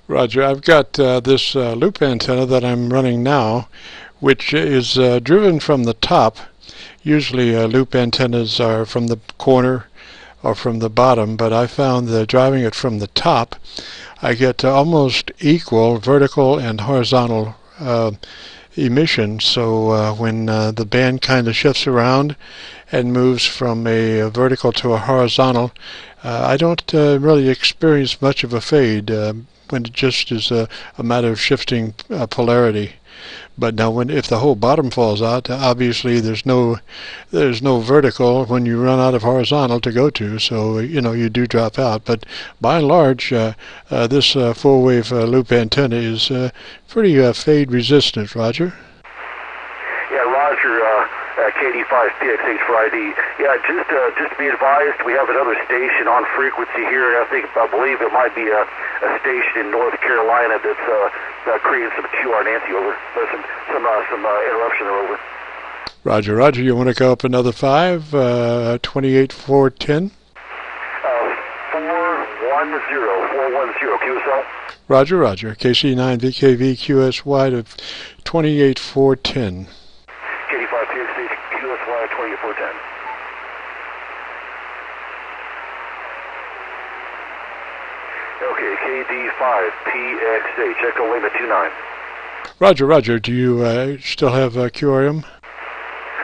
Roger, I've got this loop antenna that I'm running now, which is driven from the top. Usually loop antennas are from the corner or from the bottom, but I found that driving it from the top, I get almost equal vertical and horizontal emission. So when the band kind of shifts around and moves from a vertical to a horizontal, I don't really experience much of a fade when it just is a matter of shifting polarity. But now, if the whole bottom falls out, obviously there's no vertical when you run out of horizontal to go to, so you do drop out. But by and large, this full-wave loop antenna is pretty fade resistant. Roger. Yeah, Roger. KD5PXH for ID. Yeah, just to be advised, we have another station on frequency here, and I believe it might be a station in North Carolina that's creating some QR Nancy over. There's some interruption there over. Roger, Roger. You want to go up another 5, 28410? 410 QSL. Roger, Roger. KC9VKV QSY to 28410. KD5PXH QSY 28410. Okay, KD5PXH Echo Lima 29. Roger, Roger. Do you still have QRM? I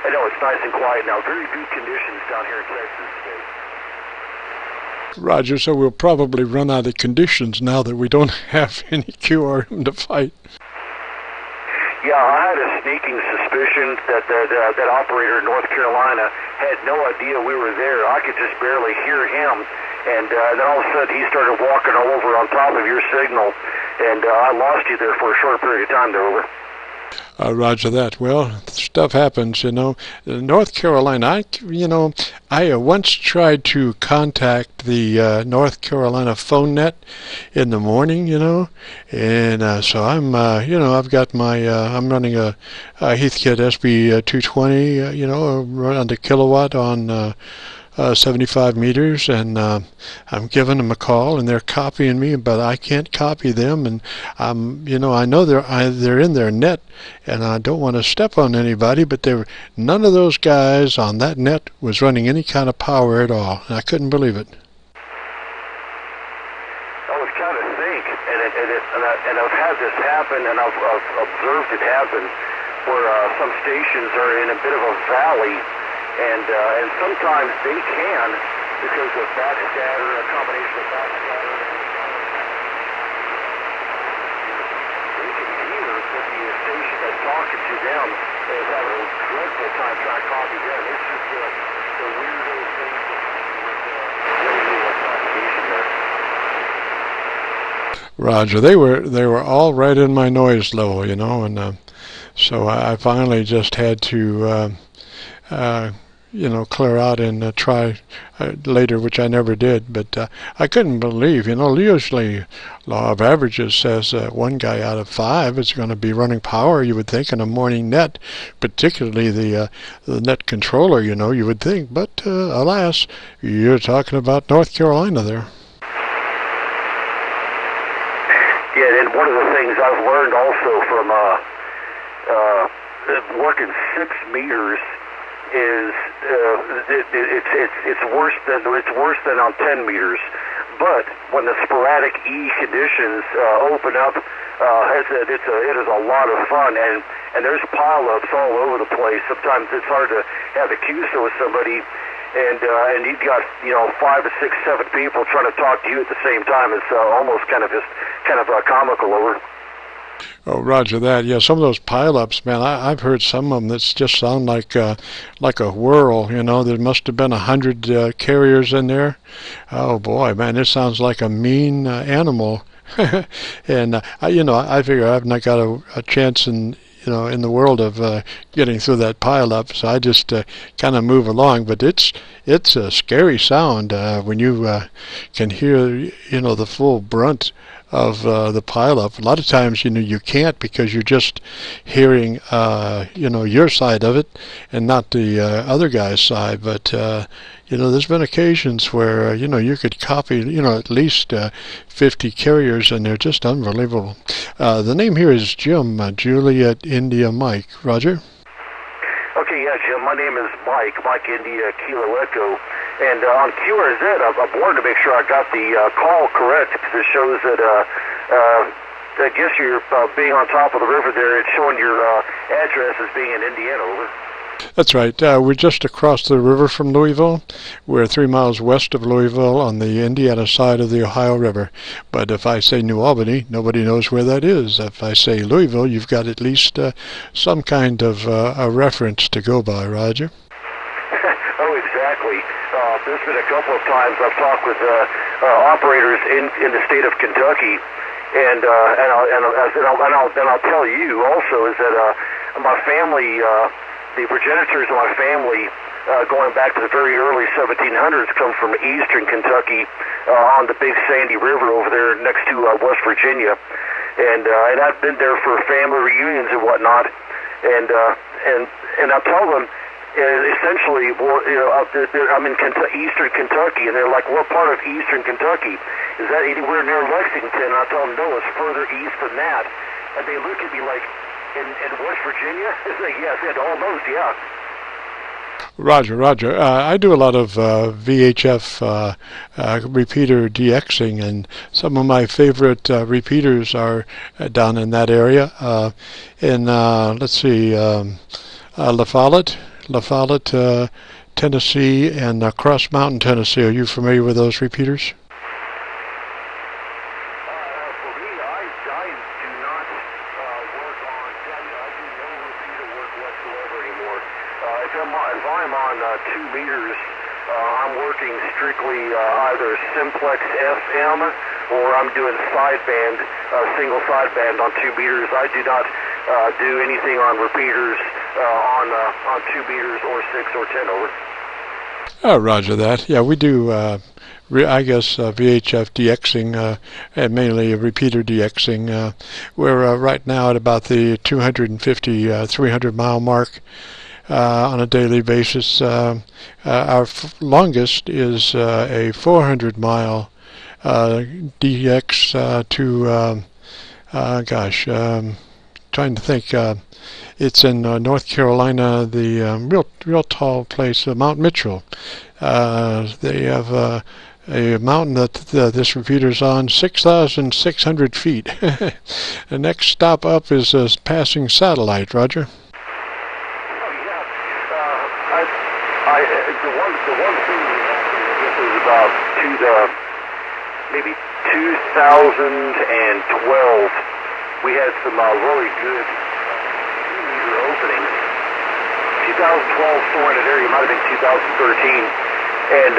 know, it's nice and quiet now. Very good conditions down here in Texas today. Roger, so we'll probably run out of conditions now that we don't have any QRM to fight. Yeah, I had a sneaking suspicion that operator in North Carolina had no idea we were there. I could just barely hear him, and then all of a sudden he started walking all over on top of your signal, and I lost you there for a short period of time there, over. Roger that. Well, stuff happens, North Carolina, I once tried to contact the North Carolina phone net in the morning, and so I'm, I've got my, I'm running a Heathkit SB220, around a kilowatt on 75 meters, and I'm giving them a call, and they're copying me, but I can't copy them, and I know they're in their net, and I don't want to step on anybody, but none of those guys on that net was running any kind of power at all, and I couldn't believe it. I was kind of think, and I've had this happen, and I've observed it happen, where some stations are in a bit of a valley. And sometimes they can, because of backscatter, a combination of backscatter, they can hear that the station that's talking to them is having a dreadful time trying to copy them. It's just the weirdo thing with propagation there. Roger, they were all right in my noise level, and so I finally just had to clear out and try later, which I never did. But I couldn't believe, usually law of averages says one guy out of 5 is going to be running power, you would think, in a morning net, particularly the net controller, you would think. But alas, you're talking about North Carolina there. Yeah, and one of the things I've learned also from working 6 meters is it's worse than on 10 meters. But when the sporadic E conditions open up, it is a lot of fun, and there's pileups all over the place. Sometimes it's hard to have a Qso with somebody, and you've got 5 or 6, 7 people trying to talk to you at the same time. It's almost kind of comical over. Oh, Roger that. Yeah, some of those pileups, man, I've heard some of them that just sound like a whirl. There must have been 100 carriers in there. Oh boy, man, it sounds like a mean animal. And I figure I've not got a chance in the world of getting through that pileup, so I just kind of move along. But it's a scary sound when you can hear the full brunt the pileup. A lot of times, you can't because you're just hearing, your side of it and not the other guy's side. But there's been occasions where you could copy at least 50 carriers, and they're just unbelievable. The name here is Jim, Juliet India Mike. Roger. Okay, yeah, Jim, my name is Mike India Kilo Echo, and on QRZ, I wanted to make sure I got the call correct, because it shows that, I guess you're being on top of the river there, it's showing your address as being in Indiana, over. That's right. We're just across the river from Louisville. We're 3 miles west of Louisville on the Indiana side of the Ohio River. But if I say New Albany, nobody knows where that is. If I say Louisville, you've got at least some kind of a reference to go by, Roger. Oh, exactly. There's been a couple of times I've talked with operators in the state of Kentucky, and I'll tell you also is that my family. The progenitors of my family, going back to the very early 1700s, come from eastern Kentucky on the Big Sandy River over there next to West Virginia, and I've been there for family reunions and whatnot, and I tell them essentially, well, I'm in eastern Kentucky, and they're like, what part of eastern Kentucky? Is that anywhere near Lexington? And I tell them, no, it's further east than that, and they look at me like, in West Virginia? Yes, almost, yeah. Roger. I do a lot of VHF repeater DXing, and some of my favorite repeaters are down in that area. Let's see, La Follette, Tennessee, and Cross Mountain, Tennessee. Are you familiar with those repeaters? Simplex FM, or I'm doing sideband, single sideband on 2 meters. I do not do anything on repeaters on 2 meters or 6 or 10, over. Oh, roger that. Yeah, we do, I guess, VHF DXing, and mainly repeater DXing. We're right now at about the 250, 300 mile mark. On a daily basis. Our longest is a 400-mile DX to, trying to think, it's in North Carolina, the real tall place, Mount Mitchell. They have a mountain that this repeater's on, 6,600 feet. The next stop up is passing satellite, Roger. Maybe 2012, we had some really good 2-meter openings. 2012, somewhere in that area, might have been 2013, and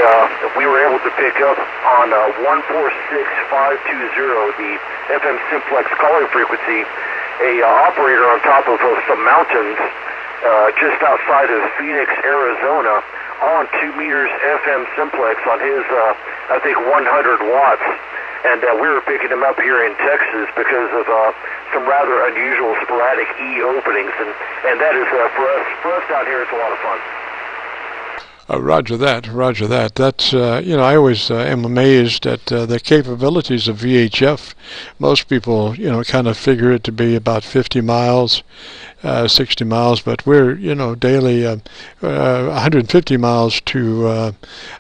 we were able to pick up on 146520, the FM simplex calling frequency, a operator on top of some mountains just outside of Phoenix, Arizona, on 2 meters FM simplex on his, I think, 100 watts. And we were picking him up here in Texas because of some rather unusual sporadic E openings. And that is, for us down here, it's a lot of fun. Roger that. That's, I always am amazed at the capabilities of VHF. Most people, kind of figure it to be about 50 miles, 60 miles, but we're, daily 150 miles to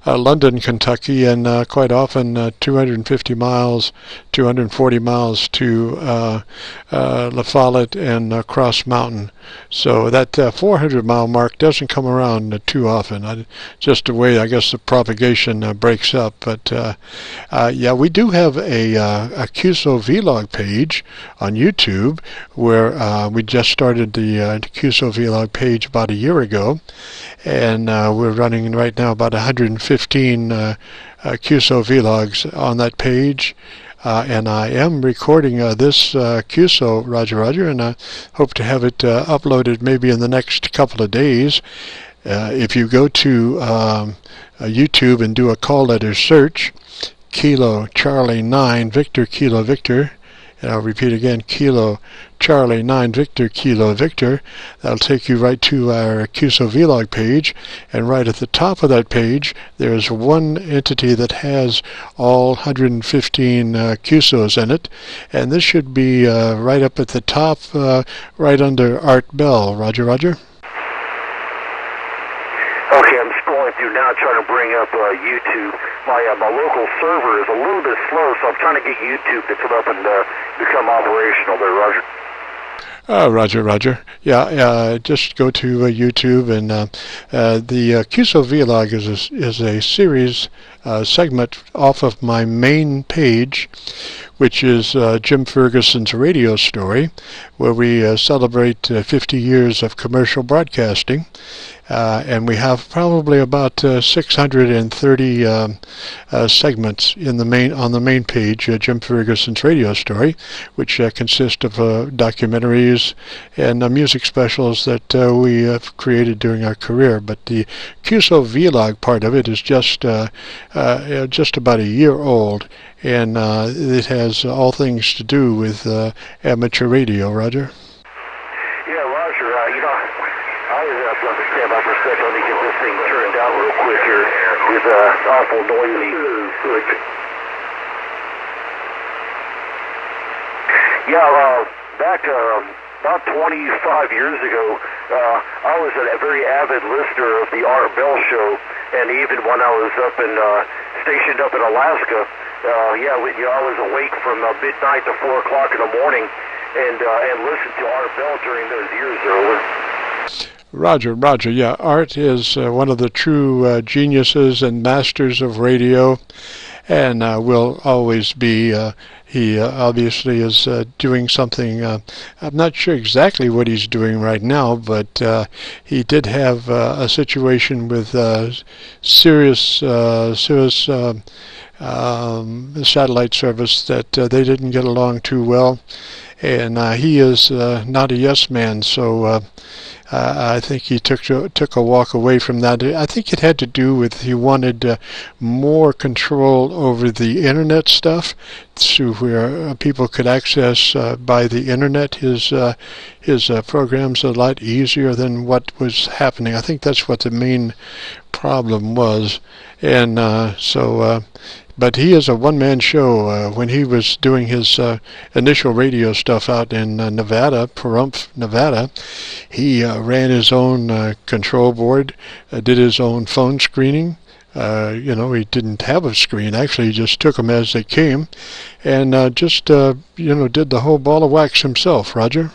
London, Kentucky, and quite often 250 miles, 240 miles to La Follette and Cross Mountain. So that 400-mile mark doesn't come around too often. Just the way, I guess, the propagation breaks up. But yeah, we do have a Qso-Vlog page on YouTube where we just started the Qso-Vlog page about a year ago, and we're running right now about 115 Qso-Vlogs on that page. And I am recording this Qso, Roger, and I hope to have it uploaded maybe in the next couple of days. If you go to YouTube and do a call letter search, Kilo Charlie 9 Victor Kilo Victor. And I'll repeat again, Kilo Charlie 9 Victor Kilo Victor. That'll take you right to our Qso-Vlog page, and right at the top of that page there's one entity that has all 115 Qsos in it, and this should be right up at the top, right under Art Bell. Roger, roger. Okay, I'm scrolling through now trying to bring up YouTube. My local server is a little bit slow, so I'm trying to get YouTube to come up and become operational there, Roger. Roger, roger. Yeah, just go to YouTube, and the Qso-Vlog is a series segment off of my main page, which is Jim Fergusson's radio story, where we celebrate 50 years of commercial broadcasting. And we have probably about 630 segments in on the main page, Jim Fergusson's radio story, which consists of documentaries and music specials that we have created during our career. But the Qso-Vlog part of it is just about a year old, and it has all things to do with amateur radio. Roger. Yeah, Roger. I stand by for a second. Let me get this thing turned down real quick here. It's awful noisy. Yeah, back about 25 years ago, I was a very avid listener of the Art Bell show, and even when I was stationed up in Alaska, I was awake from midnight to 4 o'clock in the morning, and listened to Art Bell during those years earlier. Roger, roger. Yeah, Art is one of the true geniuses and masters of radio, and will always be. He obviously is doing something. I'm not sure exactly what he's doing right now, but he did have a situation with Sirius satellite service that they didn't get along too well, and he is not a yes man, so I think he took a walk away from that. I think it had to do with he wanted more control over the internet stuff, to where people could access by the internet his programs a lot easier than what was happening. I think that's what the main problem was, and but he is a one-man show. When he was doing his initial radio stuff out in Nevada, Pahrump, Nevada, he ran his own control board, did his own phone screening. He didn't have a screen. Actually, he just took them as they came, and just did the whole ball of wax himself. Roger.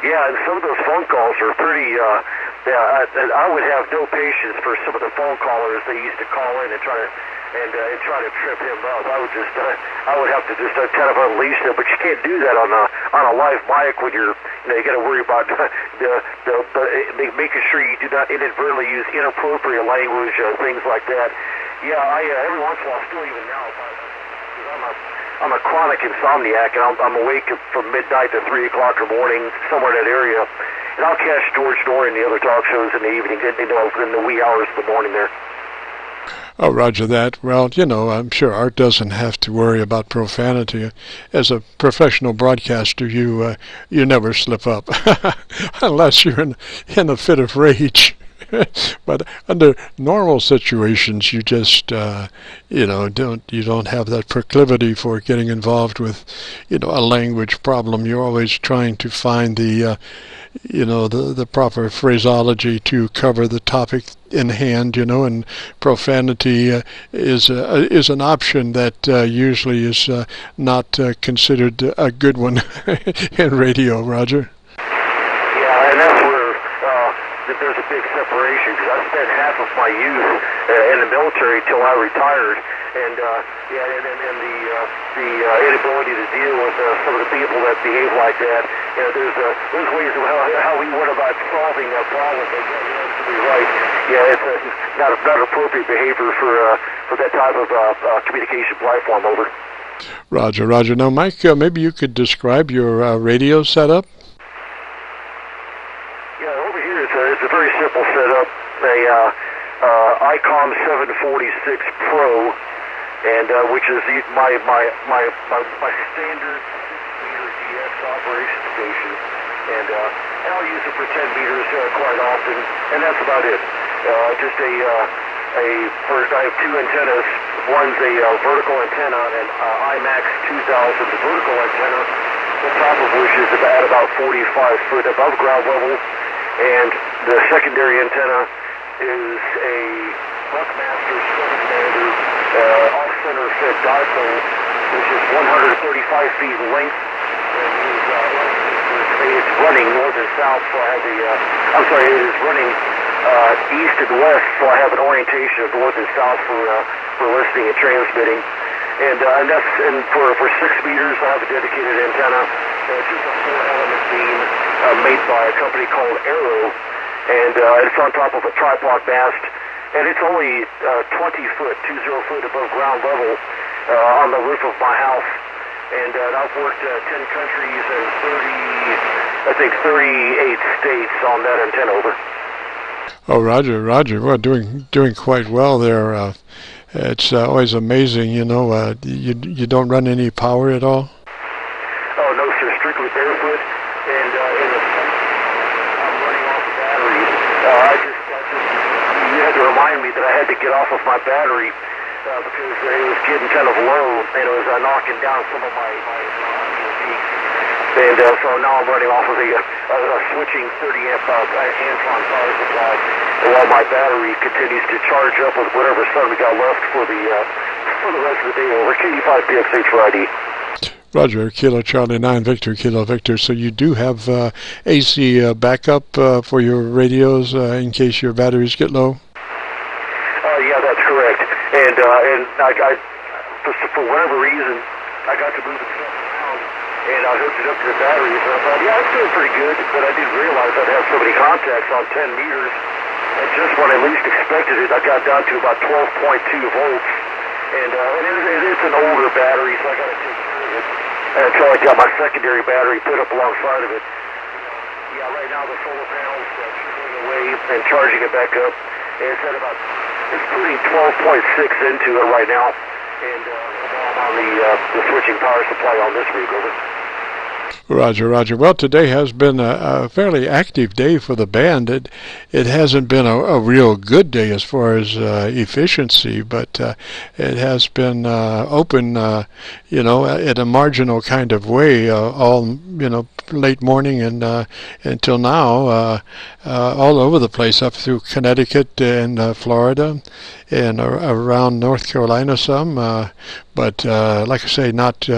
Yeah, and some of those phone calls are pretty. I would have no patience for some of the phone callers they used to call in and try to trip him up. I would have to just kind of unleash them, but you can't do that on a live mic when you got to worry about making sure you do not inadvertently use inappropriate language, things like that. Yeah, every once in a while, still even now, I'm a chronic insomniac, and I'm awake from midnight to 3 o'clock in the morning, somewhere in that area, and I'll catch George Noory and the other talk shows in the evening, in the wee hours of the morning there. Oh, roger that. Well, I'm sure Art doesn't have to worry about profanity. As a professional broadcaster, you never slip up, unless you're in a fit of rage. But under normal situations, you just don't have that proclivity for getting involved with a language problem. You're always trying to find the proper phraseology to cover the topic in hand, and profanity is an option that usually is not considered a good one in radio. Roger. Yeah, and that's where there's a big separation, because I spent half of my youth in the military till I retired, and the inability to deal with some of the people that behave like that. There's ways of how we went about solving that problem. But you're absolutely right. Yeah, it's not appropriate behavior for that type of communication platform. Over. Roger, Roger. Now, Mike, maybe you could describe your radio setup. It's a very simple setup, a ICOM 746 Pro, and which is my standard 6-meter DX operation station, and I'll use it for 10 meters quite often, and that's about it. First I have two antennas. One's a vertical antenna, an IMAX 2000 vertical antenna, the top of which is about 45 foot above ground level, and the secondary antenna is a Buckmaster 7-band off-center fed dipole, which is 135 feet in length, and it's running north and south, so I have it is running east and west, so I have an orientation of north and south for listening and transmitting. And for 6 meters, I have a dedicated antenna. It's just a 4-element beam made by a company called Arrow, and it's on top of a tripod mast, and it's only 20 foot above ground level on the roof of my house. And I've worked 10 countries and 38 states on that antenna. Over. Oh, Roger. Well, doing quite well there. It's always amazing, you know. You don't run any power at all? Oh no, sir. Strictly barefoot, and I'm running off the batteries. You had to remind me that I had to get off of my battery because it was getting kind of low, and it was knocking down some of my peaks. And so now I'm running off of a switching 30 amp Antron power supply, while my battery continues to charge up with whatever sun we got left for the rest of the day. Over KD5PXH for ID. Roger, Kilo Charlie 9 Victor, Kilo Victor. So you do have AC backup for your radios in case your batteries get low? Yeah, that's correct. And I for whatever reason, I got to move it around, and I hooked it up to the batteries, and I thought, yeah, it's doing pretty good, but I didn't realize I'd have so many contacts on 10 meters, and just when I least expected it, I got down to about 12.2 volts, and it's an older battery, so I got to take care of it until I got my secondary battery put up alongside of it. Yeah, right now the solar panels trickling away and charging it back up, and it's putting 12.6 into it right now, and I'm on the switching power supply on this rig. Over. Roger. Well, today has been a fairly active day for the band. It hasn't been a real good day as far as efficiency, but it has been open, in a marginal kind of way, all, late morning and until now, all over the place, up through Connecticut and Florida and around North Carolina some, but like I say, not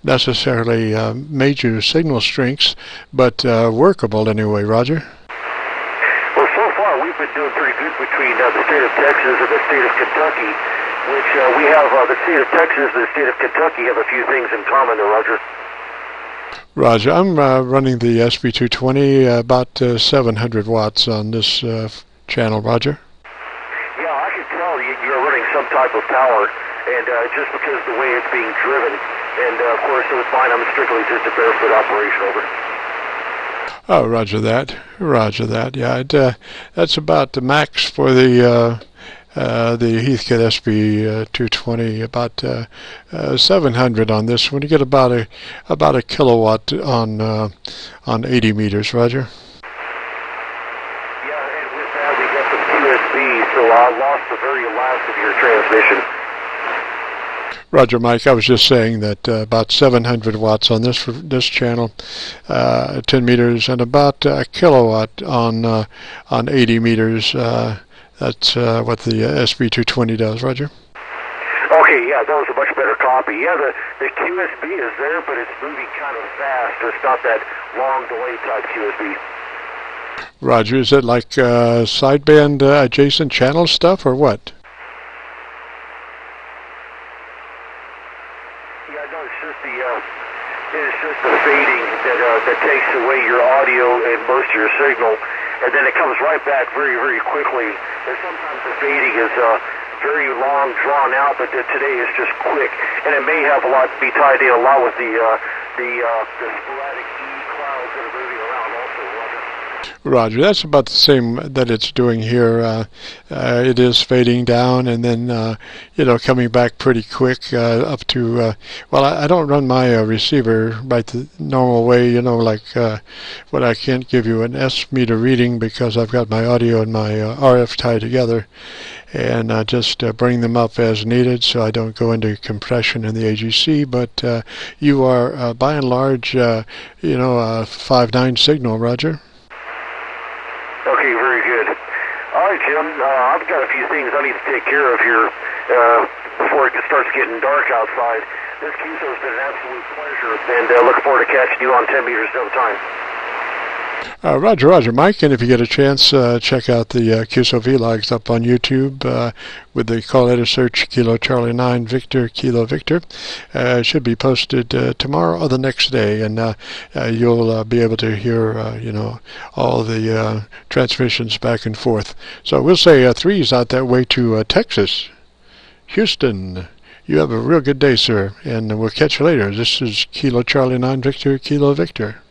necessarily major signal strengths, but workable anyway. Roger? Well, so far we've been doing pretty good between the state of Texas and the state of Kentucky, which we have the state of Texas and the state of Kentucky have a few things in common there, Roger. Roger, I'm running the SB220 about 700 watts on this channel, Roger. Yeah, I can tell you're running some type of power, and just because of the way it's being driven, and of course with mine I'm strictly just a barefoot operation. Over. Oh, Roger that. Yeah, that's about the max for the Heathkit SB220, about 700 on this one. You get about a kilowatt on 80 meters. Roger. Yeah, and with that we got some QSB, so I lost the very last of your transmission. Roger, Mike. I was just saying that about 700 watts on this channel, 10 meters, and about a kilowatt on 80 meters. That's what the SB220 does, Roger. Okay, yeah, that was a much better copy. Yeah, the QSB is there, but it's moving kind of fast. It's not that long delay type QSB. Roger, is it like sideband adjacent channel stuff or what? Yeah, no, it's just the fading that takes away your audio and most of your signal, and then it comes right back very, very quickly. And sometimes the fading is very long, drawn out, but today is just quick, and it may have be tied in a lot with the sporadic E clouds that are moving around also. Roger, that's about the same that it's doing here. It is fading down and then, you know, coming back pretty quick up to, well, I don't run my receiver right the normal way, you know, like what I can't give you an S meter reading because I've got my audio and my RF tied together, and just bring them up as needed so I don't go into compression in the AGC, but you are, by and large, you know, a 5.9 signal, Roger. Okay, very good. All right, Jim, I've got a few things I need to take care of here before it starts getting dark outside. This Qso's been an absolute pleasure, and look forward to catching you on 10 meters another time. Roger, Mike, and if you get a chance, check out the Qso-Vlogs up on YouTube with the call letter search Kilo Charlie 9 Victor Kilo Victor. It should be posted tomorrow or the next day, and you'll be able to hear, you know, all the transmissions back and forth. So we'll say threes out that way to Texas. Houston, you have a real good day, sir, and we'll catch you later. This is Kilo Charlie 9 Victor Kilo Victor.